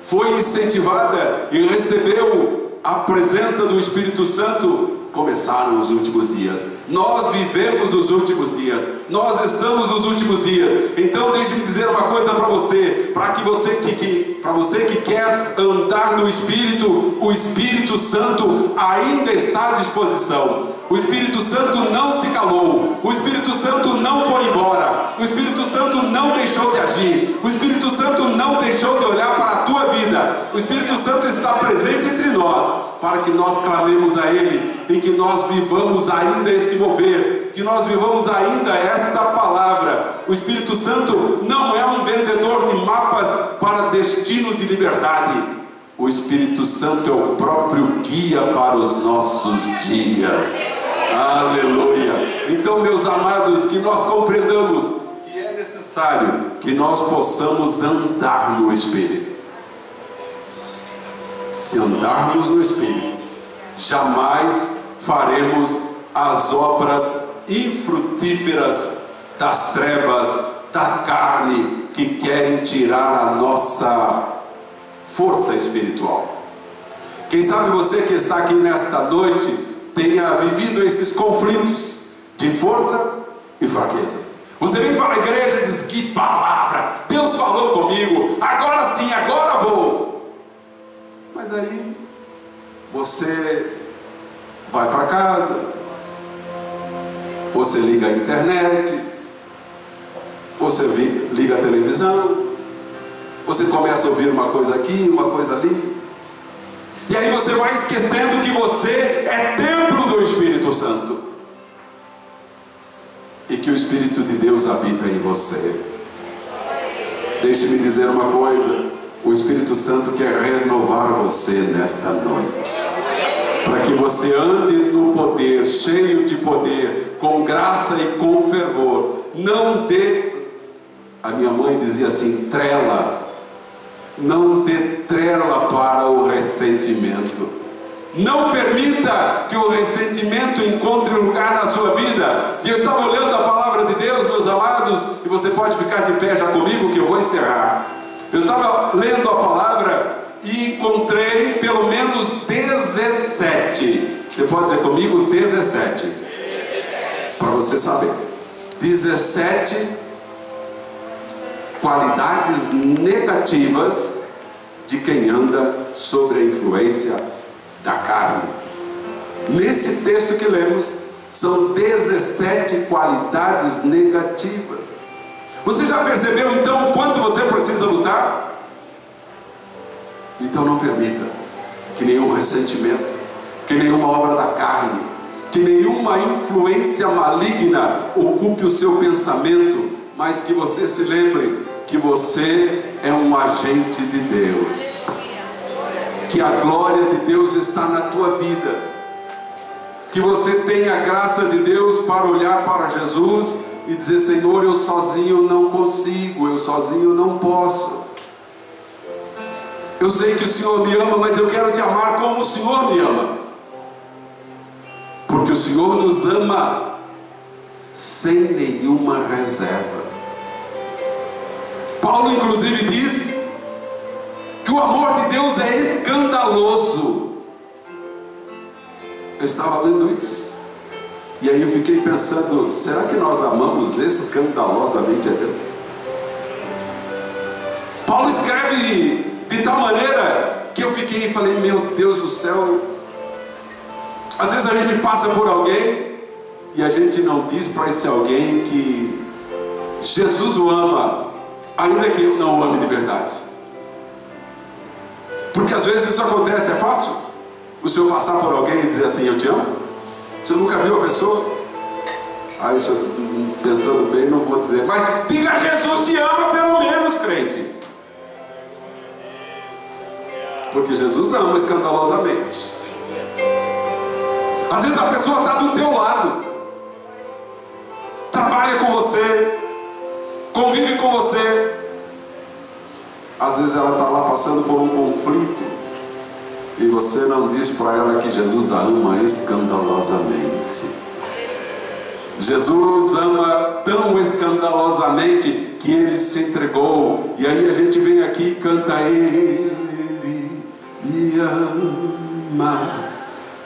foi incentivada e recebeu a presença do Espírito Santo, começaram os últimos dias. Nós vivemos os últimos dias, nós estamos nos últimos dias. Então deixe-me dizer uma coisa para você, para você que quer andar no Espírito, o Espírito Santo ainda está à disposição. O Espírito Santo não se calou, o Espírito Santo não foi embora, o Espírito Santo não deixou de agir, o Espírito Santo não deixou de olhar para a tua vida. O Espírito Santo está presente entre nós, para que nós clamemos a Ele e que nós vivamos ainda este mover, que nós vivamos ainda esta palavra. O Espírito Santo não é um vendedor de mapas para destino de liberdade. O Espírito Santo é o próprio guia para os nossos dias. Aleluia! Então, meus amados, que nós compreendamos que é necessário que nós possamos andar no Espírito. Se andarmos no Espírito, jamais faremos as obras infrutíferas das trevas, da carne, que querem tirar a nossa força espiritual. Quem sabe você que está aqui nesta noite tenha vivido esses conflitos de força e fraqueza. Você vem para a igreja e diz: que palavra, Deus falou comigo, agora sim, agora vou. Mas aí você vai para casa, você liga a internet, você liga a televisão, você começa a ouvir uma coisa aqui, uma coisa ali, e aí você vai esquecendo que você é templo do Espírito Santo e que o Espírito de Deus habita em você. Deixe-me dizer uma coisa: o Espírito Santo quer renovar você nesta noite, para que você ande no poder, cheio de poder, com graça e com fervor. Não dê, a minha mãe dizia assim, trela. Não dê trela para o ressentimento. Não permita que o ressentimento encontre lugar na sua vida. E eu estava olhando a palavra de Deus, meus amados, e você pode ficar de pé já comigo que eu vou encerrar. Eu estava lendo a palavra e encontrei pelo menos 17. Você pode dizer comigo 17? Para você saber. 17 qualidades negativas de quem anda sobre a influência da carne. Nesse texto que lemos, são 17 qualidades negativas. Você já percebeu então o quanto você precisa lutar? Então não permita que nenhum ressentimento, que nenhuma obra da carne, que nenhuma influência maligna ocupe o seu pensamento, mas que você se lembre que você é um agente de Deus, que a glória de Deus está na tua vida, que você tem a graça de Deus para olhar para Jesus e dizer: Senhor, eu sozinho não consigo, eu sozinho não posso. Eu sei que o Senhor me ama, mas eu quero te amar como o Senhor me ama, porque o Senhor nos ama sem nenhuma reserva. Paulo inclusive diz que o amor de Deus é escandaloso. Eu estava lendo isso, e aí eu fiquei pensando: será que nós amamos escandalosamente a Deus? Paulo escreve de tal maneira que eu fiquei e falei: meu Deus do céu. Às vezes a gente passa por alguém e a gente não diz para esse alguém que Jesus o ama, ainda que eu não o ame de verdade. Porque às vezes isso acontece. É fácil o senhor passar por alguém e dizer assim: eu te amo. O senhor nunca viu a pessoa? Aí o senhor, pensando bem, não vou dizer, mas diga: Jesus te ama, pelo menos, crente. Porque Jesus ama escandalosamente. Às vezes a pessoa está do teu lado, trabalha com você, convive com você. Às vezes ela está lá passando por um conflito e você não diz para ela que Jesus a ama escandalosamente. Jesus ama tão escandalosamente que Ele se entregou. E aí a gente vem aqui e canta: Ele me ama,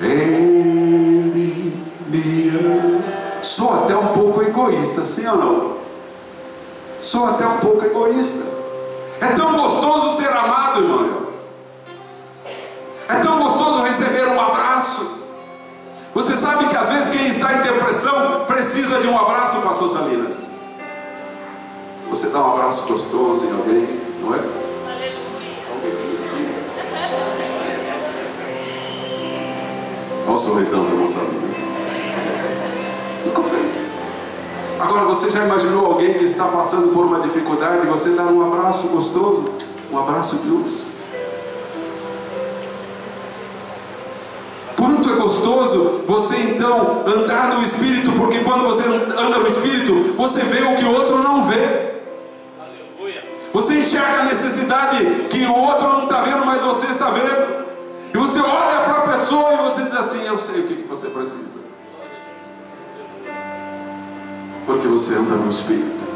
Ele me ama. Sou até um pouco egoísta, sim ou não? Sou até um pouco egoísta. É tão gostoso ser amado, irmão. É tão gostoso receber um abraço. Você sabe que às vezes quem está em depressão precisa de um abraço, pastor Salinas. Você dá um abraço gostoso em alguém, não é? Alguém assim. Olha o sorrisão da irmã Salinas. Fico feliz. Agora, você já imaginou alguém que está passando por uma dificuldade e você dá um abraço gostoso, um abraço de luz? Quanto é gostoso você então andar no Espírito, porque quando você anda no Espírito, você vê o que o outro não vê. Você enxerga a necessidade que o outro não está vendo, mas você está vendo. E você olha para a pessoa e você diz assim: eu sei o que você precisa. Porque você anda no Espírito.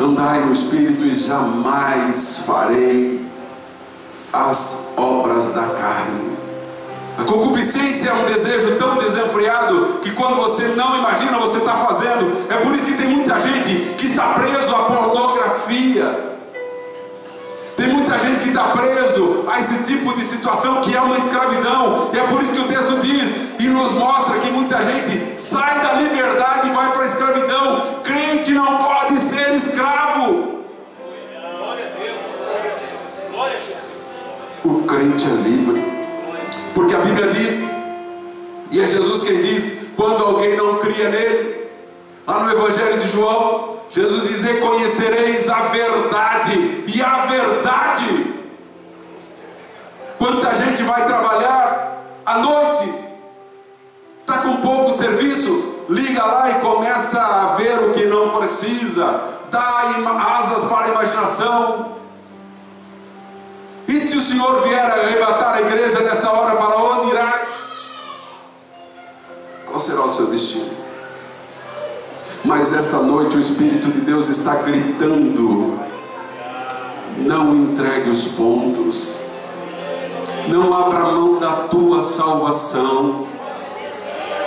Andai no Espírito e jamais farei as obras da carne. A concupiscência é um desejo tão desenfreado que quando você não imagina, você está fazendo. É por isso que tem muita gente que está preso à pornografia. Tem muita gente que está preso a esse tipo de situação que é uma escravidão. E é por isso que o texto diz e nos mostra que muita gente sai da liberdade e vai para a escravidão. Crente não pode ser escravo. Glória a Deus. Glória a Jesus. O crente é livre. Porque a Bíblia diz, e é Jesus quem diz, quando alguém não cria nele, lá no Evangelho de João, Jesus diz: reconhecereis a verdade, e a verdade. Quanta gente vai trabalhar à noite, está com pouco serviço, liga lá e começa a ver o que não precisa, dá asas para a imaginação. E se o Senhor vier a arrebatar a igreja nesta hora, para onde irás? Qual será o seu destino? Mas esta noite o Espírito de Deus está gritando: não entregue os pontos, não abra mão da tua salvação.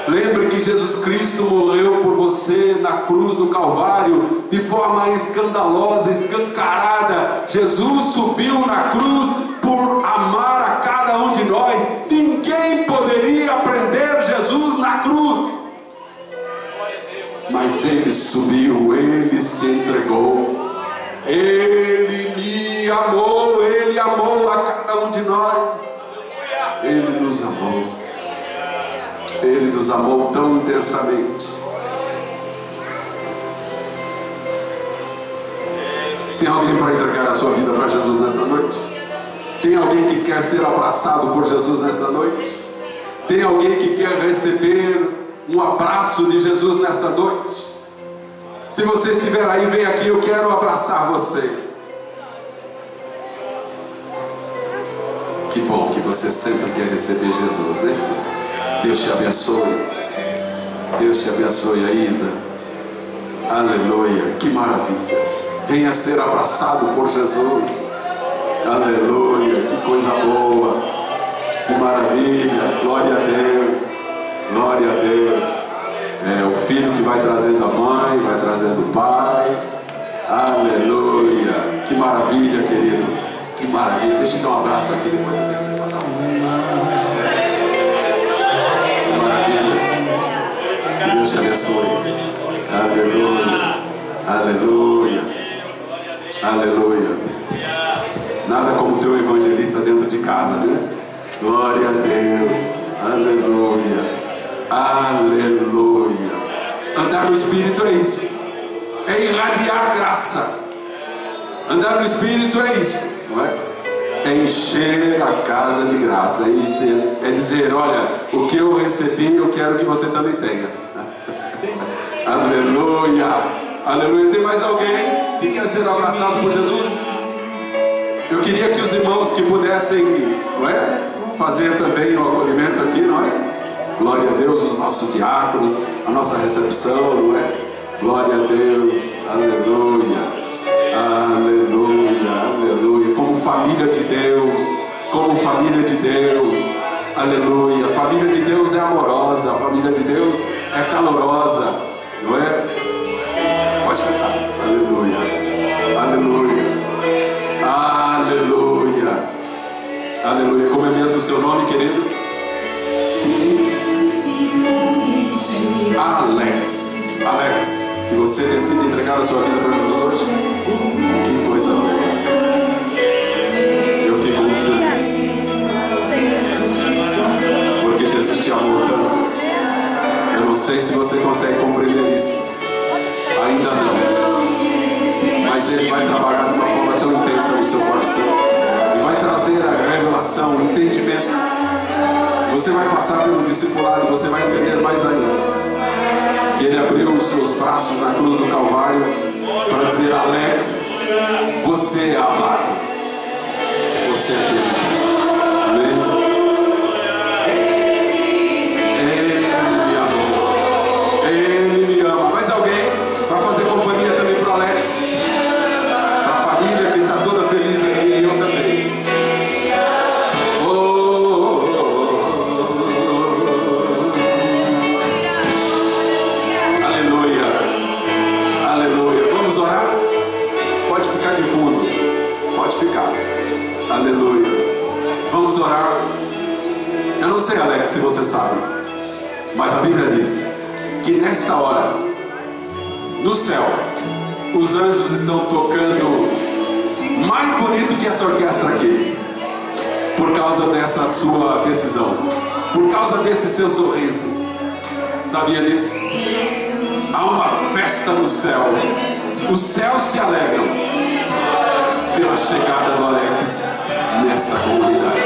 Lembre que Jesus Cristo morreu por você na cruz do Calvário de forma escandalosa, escancarada. Jesus subiu na cruz por amar a cada um de nós. Ninguém poderia prender Jesus na cruz, mas Ele subiu, Ele se entregou, Ele me amou, Ele amou a cada um de nós. Ele nos amou. Ele nos amou tão intensamente. Tem alguém para entregar a sua vida para Jesus nesta noite? Tem alguém que quer ser abraçado por Jesus nesta noite? Tem alguém que quer receber um abraço de Jesus nesta noite? Se você estiver aí, vem aqui, eu quero abraçar você. Que bom que você sempre quer receber Jesus, né? Deus te abençoe. Deus te abençoe, Isa. Aleluia, que maravilha. Venha ser abraçado por Jesus. Aleluia, que coisa boa. Que maravilha, glória a Deus. Glória a Deus. É o filho que vai trazendo a mãe, vai trazendo o pai. Aleluia, que maravilha, querido. Que maravilha. Deixa eu dar um abraço aqui, depois eu desço para dar que maravilha. Que Deus te abençoe. Aleluia. Aleluia. Aleluia. Nada como ter um evangelista dentro de casa, né? Glória a Deus. Aleluia. Aleluia. Andar no Espírito é isso. É irradiar graça. Andar no Espírito é isso, não é? É encher a casa de graça. É dizer, olha, o que eu recebi, eu quero que você também tenha. Aleluia. Aleluia. Tem mais alguém que quer ser abraçado por Jesus? Eu queria que os irmãos que pudessem, não é, fazer também o acolhimento aqui, não é? Glória a Deus, os nossos diáconos, a nossa recepção, não é? Glória a Deus, aleluia, aleluia, aleluia. Como família de Deus, como família de Deus, aleluia. A família de Deus é amorosa, a família de Deus é calorosa, não é? Pode cantar, aleluia, aleluia, aleluia, aleluia. Como é mesmo o seu nome, querido? Alex. Alex, e você decide entregar a sua vida para Jesus hoje? Que coisa boa. Eu fico muito feliz, porque Jesus te amou tanto. Eu não sei se você consegue compreender isso. Ainda não. Mas Ele vai trabalhar de uma forma tão intensa no seu coração. E vai trazer a revelação, o entendimento. Você vai passar pelo discipulado e você vai entender mais ainda que Ele abriu os seus braços na cruz do Calvário para dizer: Alex, você é amado, você é querido. Amém? Ele me amou, Ele me ama. Mais alguém para fazer companhia também para o Alex? Para a família que está toda feliz aqui, e eu também. Aleluia. Vamos orar. Eu não sei, Alex, se você sabe, mas a Bíblia diz que nesta hora, no céu, os anjos estão tocando mais bonito que essa orquestra aqui, por causa dessa sua decisão, por causa desse seu sorriso. Sabia disso? Há uma festa no céu. Os céus se alegram pela chegada do Alex nessa comunidade.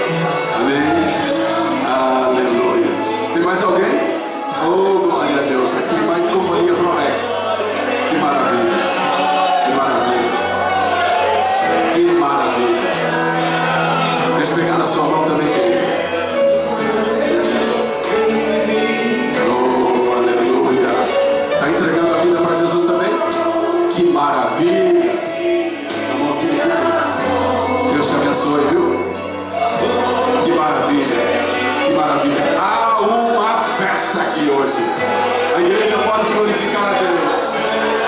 Amém? Aleluia. Tem mais alguém? Oh, glória a Deus. Aqui mais companhia para o Alex. Que maravilha. Que maravilha. Que maravilha. Deixa eu pegar na sua mão também, querido. Oh, aleluia. Está entregando a vida para Jesus também? Que maravilha. Deus te abençoe, viu? Que maravilha, que maravilha. Há uma festa aqui hoje. A igreja pode glorificar a Deus,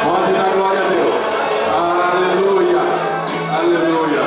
pode dar glória a Deus. Aleluia, aleluia.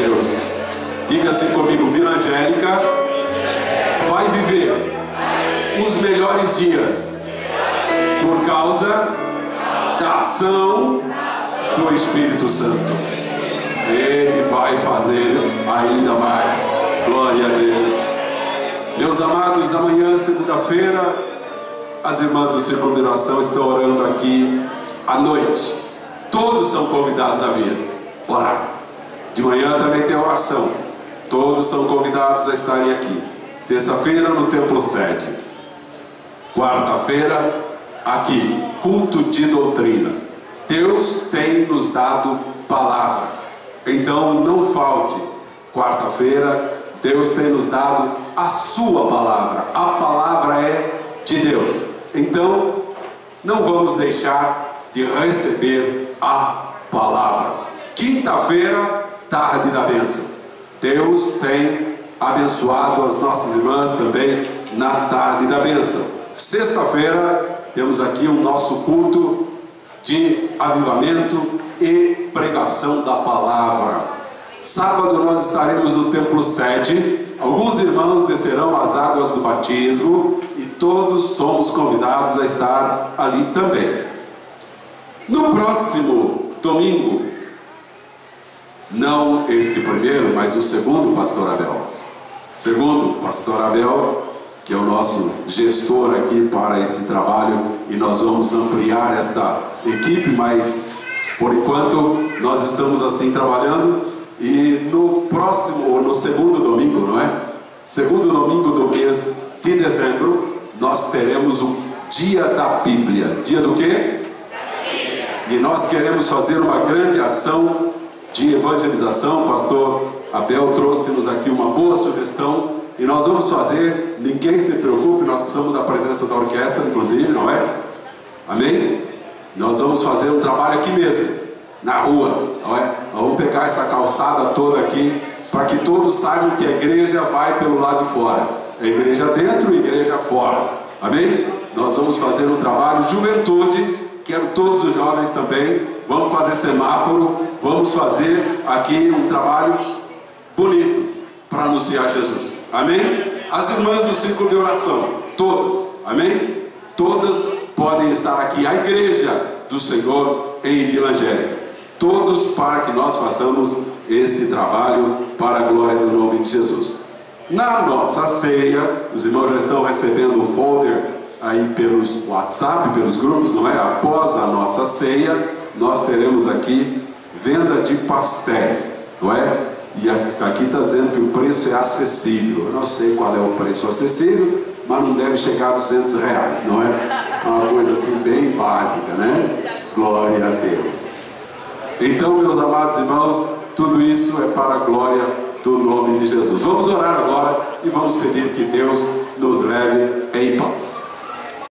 Deus. Diga assim comigo: Vila Angélica vai viver os melhores dias por causa da ação do Espírito Santo. Ele vai fazer ainda mais. Glória a Deus. Meus amados, amanhã, segunda-feira, as irmãs do Círculo de Oração estão orando aqui à noite. Todos são convidados a vir orar. De manhã também tem oração. Todos são convidados a estarem aqui. Terça-feira no Templo Sede. Quarta-feira aqui, culto de doutrina. Deus tem nos dado palavra. Então não falte. Quarta-feira Deus tem nos dado a sua palavra. A palavra é de Deus. Então não vamos deixar de receber a palavra. Quinta-feira, tarde da bênção. Deus tem abençoado as nossas irmãs também na tarde da bênção. Sexta-feira temos aqui o nosso culto de avivamento e pregação da palavra. Sábado nós estaremos no Templo Sede. Alguns irmãos descerão as águas do batismo e todos somos convidados a estar ali também. No próximo domingo, não este primeiro, mas o segundo, pastor Abel. Segundo, pastor Abel, que é o nosso gestor aqui para esse trabalho, e nós vamos ampliar esta equipe, mas por enquanto nós estamos assim trabalhando. E no próximo, ou no segundo domingo, não é? Segundo domingo do mês de dezembro, nós teremos o Dia da Bíblia. Dia do quê? E nós queremos fazer uma grande ação de evangelização. Pastor Abel trouxe-nos aqui uma boa sugestão e nós vamos fazer. Ninguém se preocupe, nós precisamos da presença da orquestra, inclusive, não é? Amém? Nós vamos fazer um trabalho aqui mesmo, na rua, não é? Nós vamos pegar essa calçada toda aqui para que todos saibam que a igreja vai pelo lado de fora. A igreja dentro e a igreja fora. Amém? Nós vamos fazer um trabalho. Juventude, quero todos os jovens também. Vamos fazer semáforo. Vamos fazer aqui um trabalho bonito para anunciar Jesus. Amém? As irmãs do Círculo de Oração, todas, amém? Todas podem estar aqui. A igreja do Senhor em Vila Angélica. Todos para que nós façamos esse trabalho para a glória do nome de Jesus. Na nossa ceia, os irmãos já estão recebendo o folder aí pelos WhatsApp, pelos grupos, não é? Após a nossa ceia, nós teremos aqui venda de pastéis, não é? E aqui está dizendo que o preço é acessível. Eu não sei qual é o preço acessível, mas não deve chegar a R$200, não é? É uma coisa assim bem básica, né? Glória a Deus. Então, meus amados irmãos, tudo isso é para a glória do nome de Jesus. Vamos orar agora e vamos pedir que Deus nos leve em paz.